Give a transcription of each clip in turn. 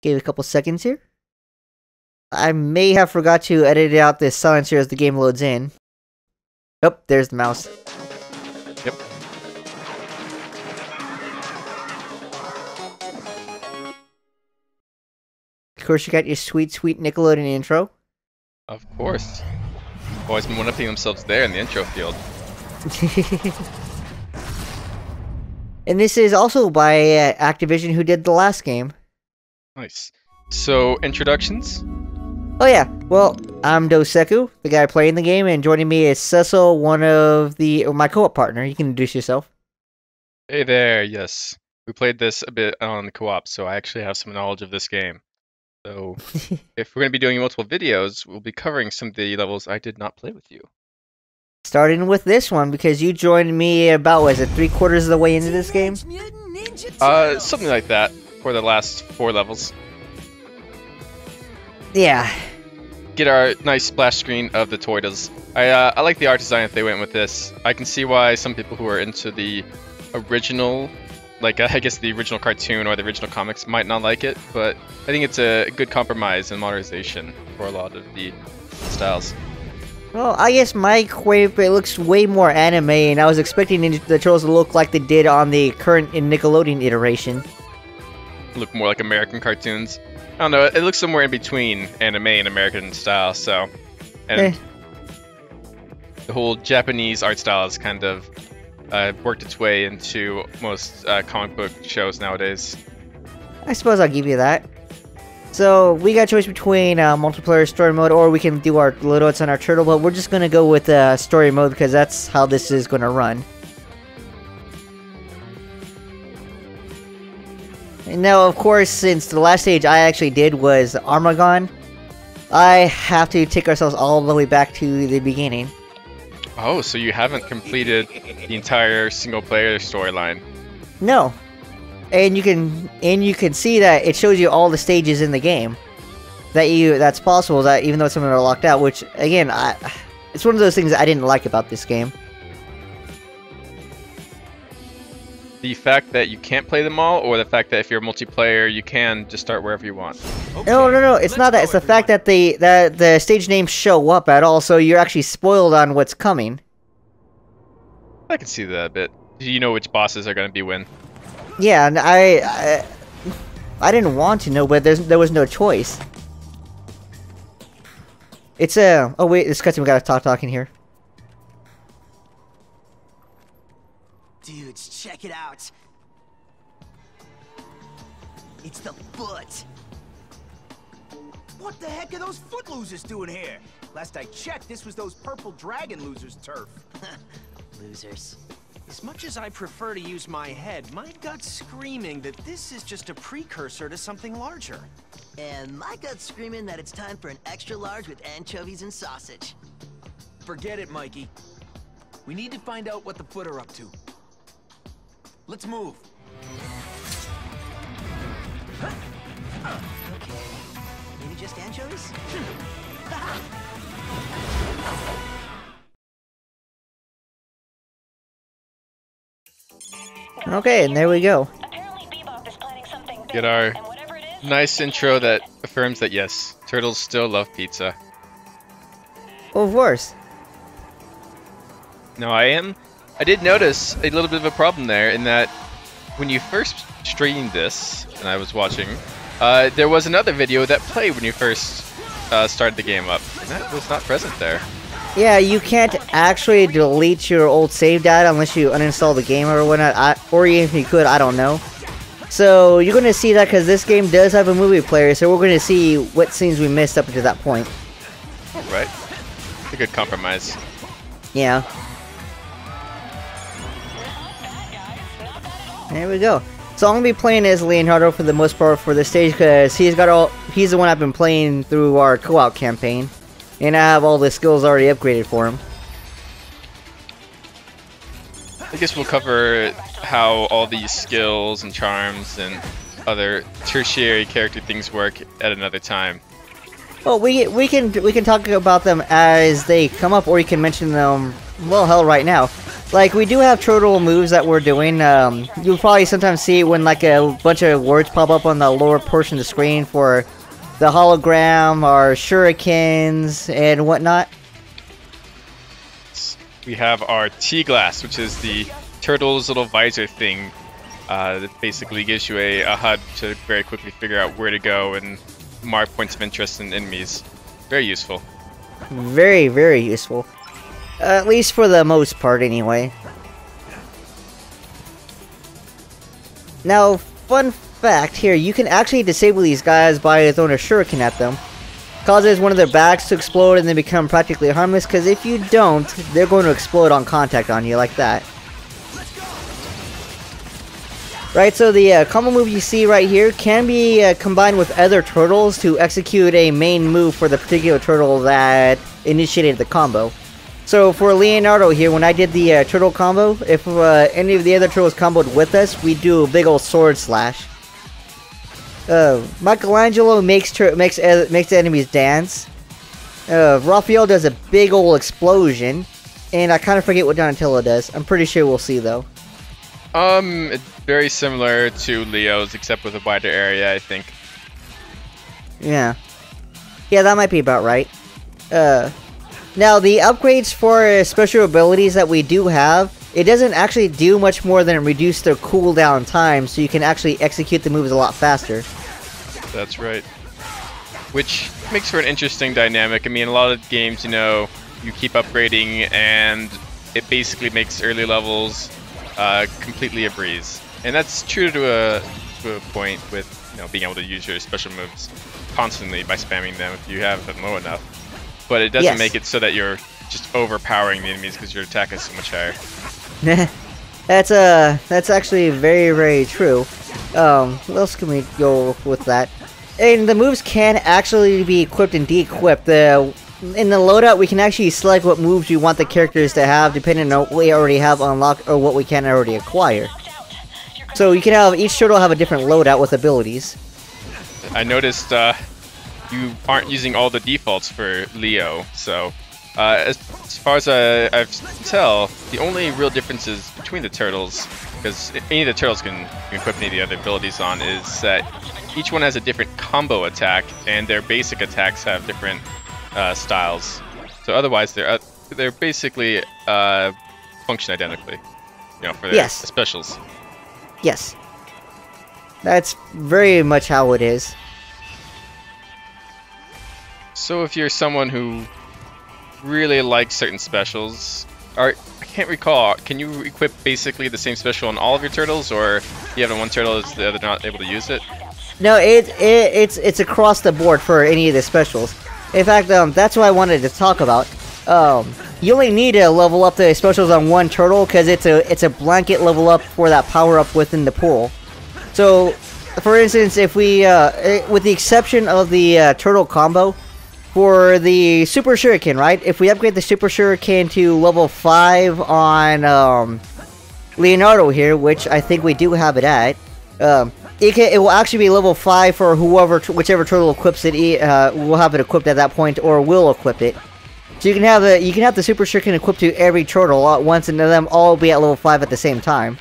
Give it a couple seconds here. I may have forgot to edit out this silencer as the game loads in. Oh, there's the mouse. Yep. Of course, you got your sweet, sweet Nickelodeon intro. Of course. Always been one-upping themselves there in the intro field. And this is also by Activision, who did the last game. Nice. So, introductions? Oh yeah, well, I'm Doseku, the guy playing the game, and joining me is Cecil, my co-op partner. You can introduce yourself. Hey there, yes. We played this a bit on the co-op, so I actually have some knowledge of this game. So, if we're going to be doing multiple videos, we'll be covering some of the levels I did not play with you. Starting with this one, because you joined me about, was it 3/4 of the way into this game? Something like that, for the last 4 levels. Yeah. Get our nice splash screen of the Toidas. I like the art design that they went with this. I can see why some people who are into the original, like I guess the original cartoon or the original comics might not like it, but I think it's a good compromise and modernization for a lot of the styles. Well, I guess my quip, it looks way more anime, and I was expecting the Turtles to look like they did on the current Nickelodeon iteration. Look more like American cartoons. I don't know, it looks somewhere in between anime and American style, so... And the whole Japanese art style has kind of worked its way into most comic book shows nowadays. I suppose I'll give you that. So, we got a choice between multiplayer story mode, or we can do our loadouts on our turtle, but we're just gonna go with story mode, because that's how this is gonna run. And now, of course, since the last stage I actually did was Armagon, I have to take ourselves all the way back to the beginning. Oh, so you haven't completed the entire single-player storyline? No. And you can see that it shows you all the stages in the game that's possible, that even though some of them are locked out, which again, it's one of those things I didn't like about this game. The fact that you can't play them all, or the fact that if you're multiplayer, you can just start wherever you want? Okay, no, it's not that. It's the fact that the stage names show up at all, so you're actually spoiled on what's coming. I can see that a bit. Do you know which bosses are going to be when? Yeah, and I didn't want to know, but there was no choice. It's oh wait, this cutscene, we gotta talking here. Dudes, check it out. It's the foot. What the heck are those foot losers doing here? Last I checked, this was those purple dragon losers' turf. Losers. As much as I prefer to use my head, my gut's screaming that this is just a precursor to something larger. And my gut's screaming that it's time for an extra large with anchovies and sausage. Forget it, Mikey. We need to find out what the foot are up to. Let's move. Okay. Maybe just anchovies? Okay, and there we go. Apparently Bebop is planning something big, Get our and whatever it is, nice intro that affirms that yes, turtles still love pizza. Well, of course. Now I did notice a little bit of a problem there in that when you first streamed this, and I was watching, there was another video that played when you first started the game up, and that was not present there. Yeah, you can't actually delete your old save data unless you uninstall the game or whatnot, or even if you could, I don't know. So you're going to see that because this game does have a movie player, so we're going to see what scenes we missed up to that point. Alright. It's a good compromise. Yeah. There we go. So I'm going to be playing as Leonardo for the most part for this stage because he's the one I've been playing through our co-op campaign. And I have all the skills already upgraded for him. I guess we'll cover how all these skills and charms and other tertiary character things work at another time. Well, we can talk about them as they come up, or you can mention them. Well, hell, right now. Like, we do have turtle moves that we're doing. You'll probably sometimes see when, like, a bunch of words pop up on the lower portion of the screen for the hologram, or shurikens, and whatnot. We have our T-glass, which is the turtle's little visor thing that basically gives you a HUD to very quickly figure out where to go and mark points of interest in enemies. Very useful. Very, very useful. At least for the most part, anyway. Now, fun fact here, you can actually disable these guys by throwing a shuriken at them. Causes one of their backs to explode and then become practically harmless, because if you don't, they're going to explode on contact on you like that. Right, so the combo move you see right here can be combined with other turtles to execute a main move for the particular turtle that initiated the combo. So for Leonardo here, when I did the turtle combo, if any of the other turtles comboed with us, we do a big old sword slash. Michelangelo makes enemies dance. Raphael does a big old explosion, and I kind of forget what Donatello does. I'm pretty sure we'll see though. It's very similar to Leo's, except with a wider area, I think. Yeah, that might be about right. Now the upgrades for special abilities that we do have, it doesn't actually do much more than reduce their cooldown time, so you can actually execute the moves a lot faster. That's right. Which makes for an interesting dynamic. I mean, a lot of games, you know, you keep upgrading, and it basically makes early levels completely a breeze. And that's true to a point with, you know, being able to use your special moves constantly by spamming them if you have them low enough. But it doesn't make it so that you're just overpowering the enemies because your attack is so much higher. That's actually very, very true. What else can we go with that? And the moves can actually be equipped and de-equipped. In the loadout, we can actually select what moves we want the characters to have, depending on what we already have unlocked or what we can already acquire. So you can have each turtle have a different loadout with abilities. I noticed you aren't using all the defaults for Leo, so as far as I can tell, the only real differences between the turtles, because any of the turtles can equip any of the other abilities on, is that each one has a different combo attack, and their basic attacks have different styles. So otherwise, they're basically function identically, you know, for their specials. Yes, that's very much how it is. So if you're someone who really likes certain specials, I can't recall, can you equip basically the same special on all of your turtles, or you have one turtle is the other not able to use it? No, it's across the board for any of the specials. In fact, that's what I wanted to talk about. You only need to level up the specials on one turtle because it's a blanket level up for that power up within the pool. So, for instance, if we, with the exception of the turtle combo, for the Super Shuriken, right? If we upgrade the Super Shuriken to level 5 on Leonardo here, which I think we do have it at, it will actually be level 5 for whichever turtle equips it. Will have it equipped at that point, or will equip it. So you can have the Super Shuriken equipped to every turtle at once, and them all be at level 5 at the same time.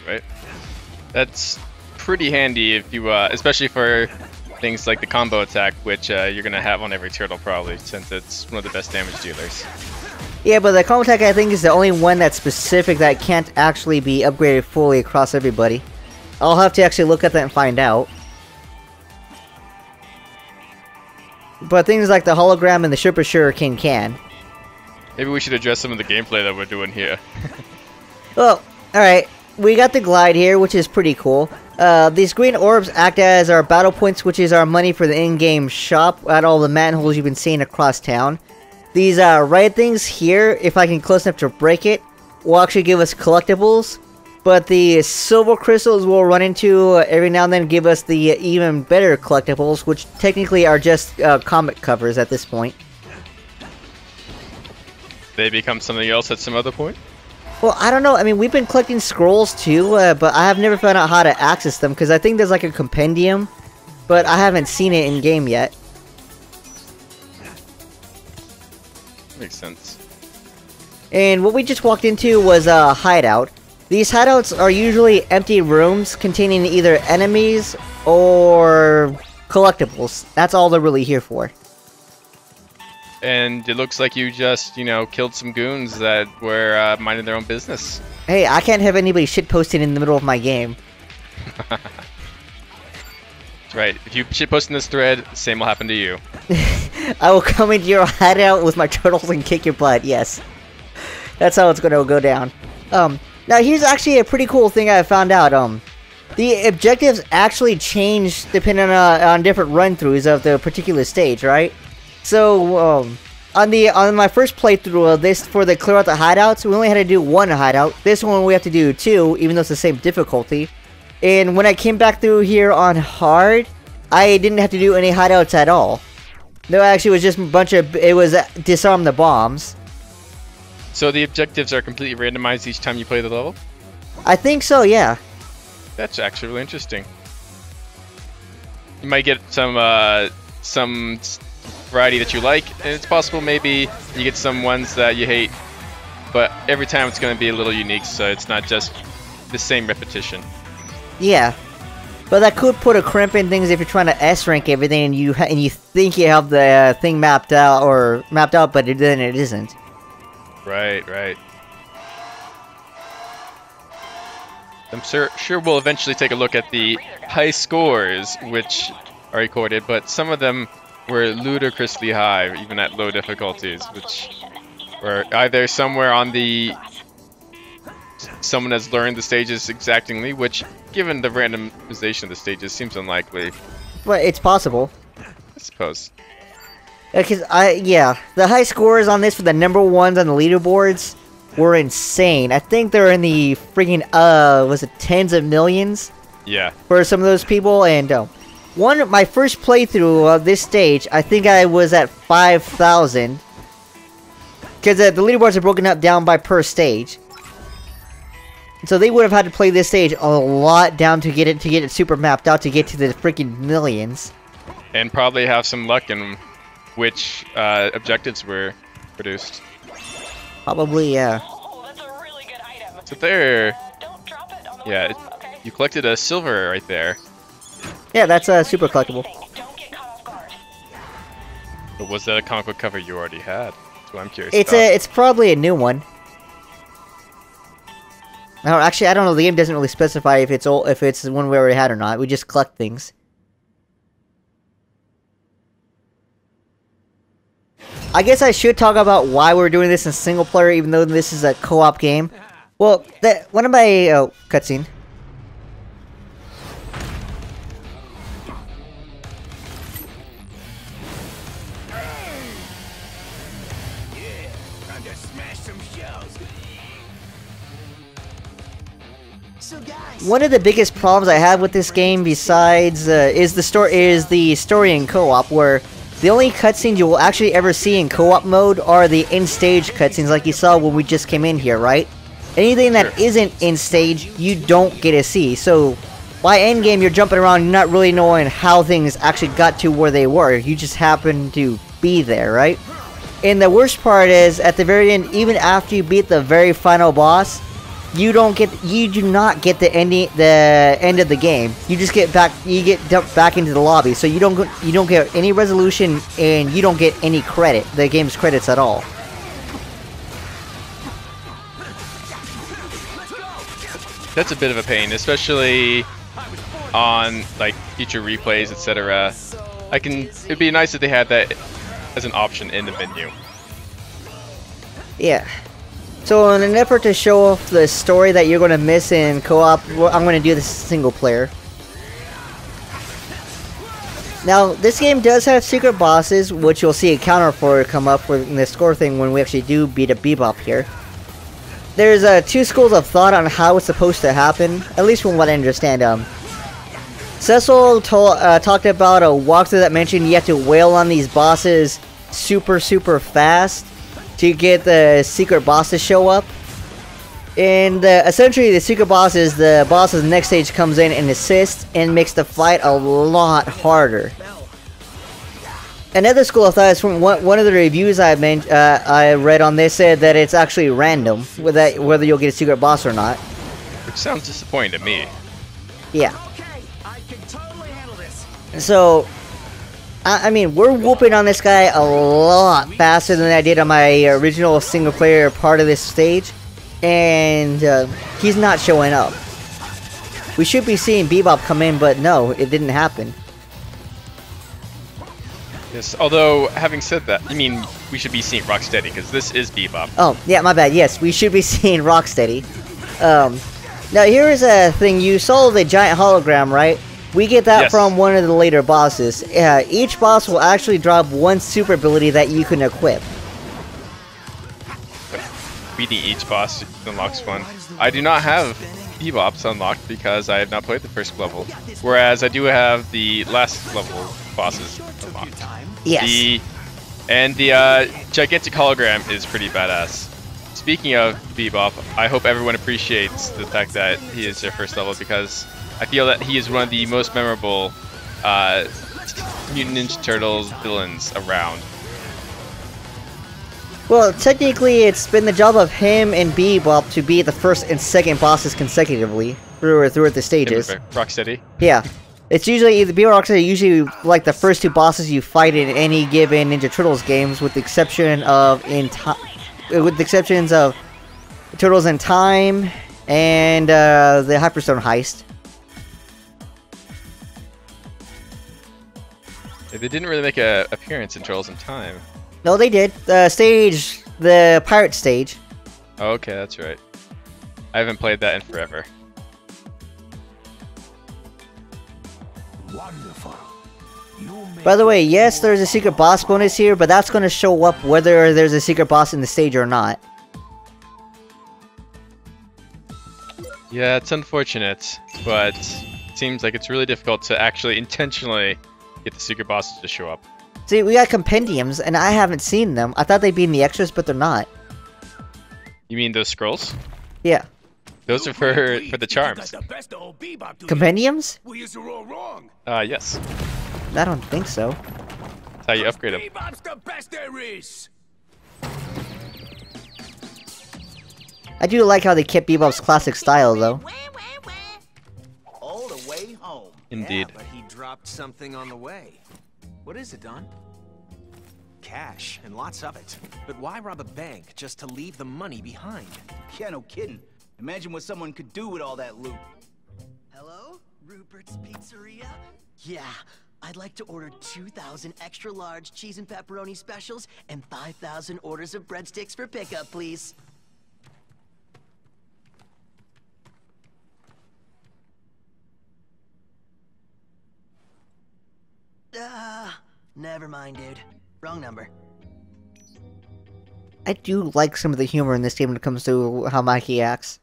Right. That's pretty handy if you, especially for things like the combo attack, which you're gonna have on every turtle probably, since it's one of the best damage dealers. Yeah, but the combo attack I think is the only one that's specific that can't actually be upgraded fully across everybody. I'll have to actually look at that and find out. But things like the hologram and the Super Shuriken can. Maybe we should address some of the gameplay that we're doing here. Well, alright. We got the glide here, which is pretty cool. These green orbs act as our battle points, which is our money for the in-game shop at all the manholes you've been seeing across town. These red things here, if I can close enough to break it, will actually give us collectibles. But the silver crystals we'll run into every now and then give us the even better collectibles, which technically are just comic covers at this point. They become something else at some other point? Well, I don't know. I mean, we've been collecting scrolls too, but I have never found out how to access them, because I think there's like a compendium, but I haven't seen it in-game yet. Makes sense. And what we just walked into was a hideout. These hideouts are usually empty rooms containing either enemies or collectibles. That's all they're really here for. And it looks like you just, you know, killed some goons that were minding their own business. Hey, I can't have anybody shitposting in the middle of my game. That's right. If you shitpost in this thread, the same will happen to you. I will come into your hideout with my turtles and kick your butt, yes. That's how it's gonna go down. Now here's actually a pretty cool thing I found out. The objectives actually change depending on different run-throughs of the particular stage, right? So, on my first playthrough of this, for the clear out the hideouts, we only had to do one hideout. This one we have to do two, even though it's the same difficulty. And when I came back through here on hard, I didn't have to do any hideouts at all. No, actually, it was just a bunch of, it was disarm the bombs. So the objectives are completely randomized each time you play the level? I think so, yeah. That's actually really interesting. You might get some variety that you like, and it's possible maybe you get some ones that you hate, but every time it's going to be a little unique, so it's not just the same repetition. Yeah. But that could put a crimp in things if you're trying to S-rank everything and you think you have the thing mapped out, but then it isn't. Right, right. I'm sure we'll eventually take a look at the high scores which are recorded, but some of them were ludicrously high, even at low difficulties, which were either somewhere on the someone has learned the stages exactingly, which, given the randomization of the stages, seems unlikely. But it's possible. I suppose. Because the high scores on this for the number ones on the leaderboards were insane. I think they're in the freaking was it tens of millions? Yeah. For some of those people, and my first playthrough of this stage, I think I was at 5,000. Because the leaderboards are broken up down by per stage. So they would have had to play this stage a lot down to get it super mapped out to get to the freaking millions. And probably have some luck in which objectives were produced. Probably, yeah. Oh, that's a really good item. So there, Don't drop it on the yeah, way up, okay? you collected a silver right there. Yeah, that's super collectible. Don't get caught off guard. But was that a comic book cover you already had? That's what I'm curious It's about. it's probably a new one. No, actually, I don't know. The game doesn't really specify if it's one we already had or not. We just collect things. I guess I should talk about why we're doing this in single player, even though this is a co-op game. Well, one of my cutscene. One of the biggest problems I have with this game, besides is the story in co-op, where the only cutscenes you will actually ever see in co-op mode are the in-stage cutscenes, like you saw when we just came in here, right? Anything that isn't in-stage, you don't get to see. So, by endgame, you're jumping around, you're not really knowing how things actually got to where they were. You just happen to be there, right? And the worst part is, at the very end, even after you beat the very final boss, you do not get the end of the game. You just get dumped back into the lobby. So you don't get any resolution, and you don't get any credit, the game's credits at all. That's a bit of a pain, especially on like future replays, etc. It'd be nice if they had that as an option in the menu. Yeah. So in an effort to show off the story that you're going to miss in co-op, I'm going to do this single player. Now, this game does have secret bosses, which you'll see a counter for come up in the score thing when we actually do beat a Bebop here. There's two schools of thought on how it's supposed to happen, at least from what I understand. Cecil talked about a walkthrough that mentioned you have to wail on these bosses super fast to get the secret boss to show up. And essentially the secret boss is the boss of the next stage comes in and assists and makes the fight a lot harder. Another school of thought is from one of the reviews I read on this said that it's actually random whether you'll get a secret boss or not. Which sounds disappointing to me. Yeah. Okay, I can totally handle this. So, I mean, we're whooping on this guy a lot faster than I did on my original single player part of this stage, and he's not showing up. We should be seeing Bebop come in, but no, it didn't happen. Yes, although, having said that, I mean, we should be seeing Rocksteady, because this is Bebop. Oh, yeah, my bad. Yes, we should be seeing Rocksteady. Now, here is a thing. You saw the giant hologram, right? We get that Yes. from one of the later bosses. Each boss will actually drop one super ability that you can equip. Beating each boss unlocks one. I do not have Bebop's unlocked because I have not played the first level, whereas I do have the last level bosses unlocked. Yes. The gigantic hologram is pretty badass. Speaking of Bebop, I hope everyone appreciates the fact that he is their first level, because I feel that he is one of the most memorable Mutant Ninja Turtles villains around. Well, technically, it's been the job of him and Bebop to be the first and second bosses consecutively throughout the stages. Rocksteady. Yeah. It's usually, the Bebop Rocksteady are usually like the first two bosses you fight in any given Ninja Turtles games, with the exception of Turtles in Time and the Hyperstone Heist. They didn't really make an appearance in Turtles in Time. No, they did. The pirate stage. Oh, okay, that's right. I haven't played that in forever. Wonderful. By the way, yes, there's a secret boss bonus here, but that's going to show up whether there's a secret boss in the stage or not. Yeah, it's unfortunate, but it seems like it's really difficult to actually intentionally get the secret bosses to show up. See, we got compendiums, and I haven't seen them. I thought they'd be in the extras, but they're not. You mean those scrolls? Yeah. Those are for the charms. Compendiums? Well, you're all wrong. Yes. I don't think so. That's how you upgrade them. Bebop's the best there is. I do like how they kept Bebop's classic style, though. All the way home. Indeed. Yeah, but he dropped something on the way. What is it, Don? Cash, and lots of it. But why rob a bank just to leave the money behind? Yeah, no kidding. Imagine what someone could do with all that loot. Hello? Rupert's Pizzeria? Yeah, I'd like to order 2,000 extra large cheese and pepperoni specials and 5,000 orders of breadsticks for pickup, please. Never mind, dude. Wrong number. I do like some of the humor in this game when it comes to how Mikey acts.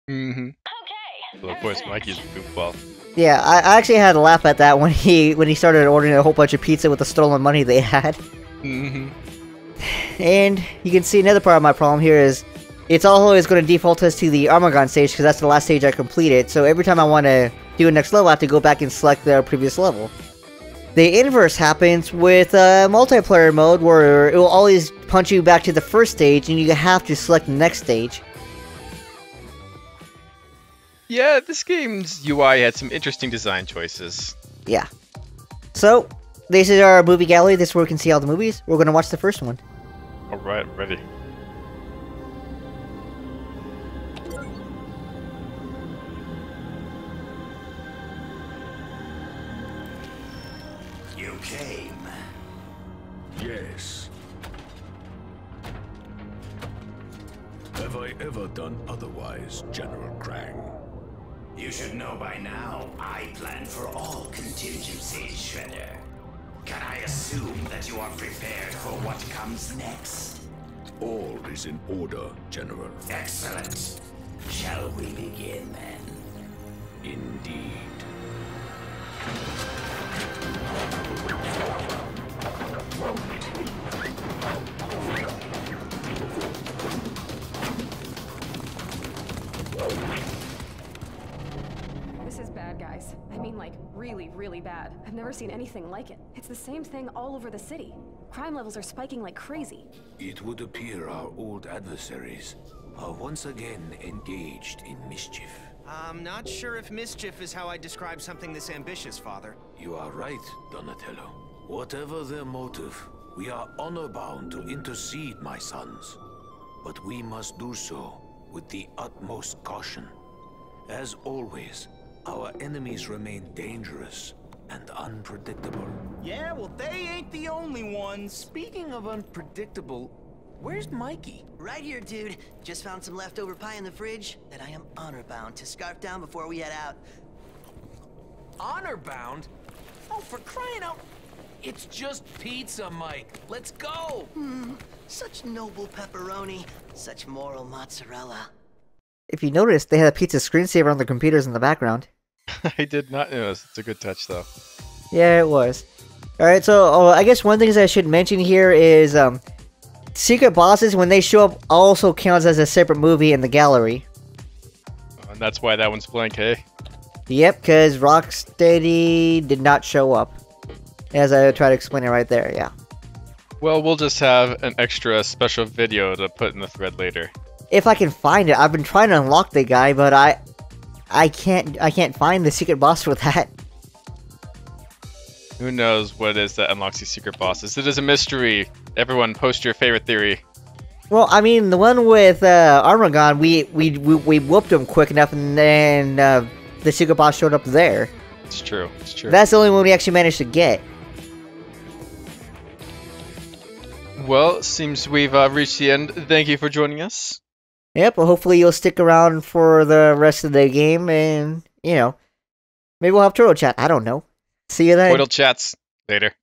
Mm-hmm. Okay. Well, of course, Mikey's a goofball. Yeah, I actually had to laugh at that when he started ordering a whole bunch of pizza with the stolen money they had. Mm-hmm. And you can see another part of my problem here is it's always going to default us to the Armagon stage because that's the last stage I completed. So every time I want to do a next level, I have to go back and select the previous level. The inverse happens with multiplayer mode, where it will always punch you back to the first stage and you have to select the next stage. Yeah, this game's UI had some interesting design choices. Yeah. So, this is our movie gallery. This is where we can see all the movies. We're going to watch the first one. Alright, ready. You came. Yes. Have I ever done otherwise, General Krang? You should know by now, I plan for all contingencies, Shredder. Can I assume that you are prepared for what comes next? All is in order, General. Excellent. Shall we begin then? Indeed. This is bad, guys. place. I mean, like, really, really bad. I've never seen anything like it. It's the same thing all over the city. Crime levels are spiking like crazy. It would appear our old adversaries are once again engaged in mischief. I'm not sure if mischief is how I describe something this ambitious, Father. You are right, Donatello. Whatever their motive, we are honor-bound to intercede, my sons. But we must do so with the utmost caution. As always, our enemies remain dangerous and unpredictable. Yeah, well, they ain't the only ones. Speaking of unpredictable, where's Mikey? Right here, dude. Just found some leftover pie in the fridge that I am honor-bound to scarf down before we head out. Honor-bound? Oh, for crying out... It's just pizza, Mike. Let's go! Such noble pepperoni. Such moral mozzarella. If you notice, they had a pizza screensaver on the computers in the background. I did not notice. It's a good touch, though. Yeah, it was. Alright, so I guess one thing I should mention here is secret bosses, when they show up, also counts as a separate movie in the gallery. And that's why that one's blank, hey? Yep, because Rocksteady did not show up. As I try to explain it right there, yeah. Well, we'll just have an extra special video to put in the thread later. If I can find it. I've been trying to unlock the guy, but I can't find the secret boss for that. Who knows what it is that unlocks these secret bosses? It is a mystery. Everyone, post your favorite theory. Well, I mean, the one with Armagon, we whooped him quick enough, and then the secret boss showed up there. It's true. It's true. That's the only one we actually managed to get. Well, seems we've reached the end. Thank you for joining us. Yep, well, hopefully you'll stick around for the rest of the game, and, you know, maybe we'll have Turtle Chat. I don't know. See you then. Portal chats. Later.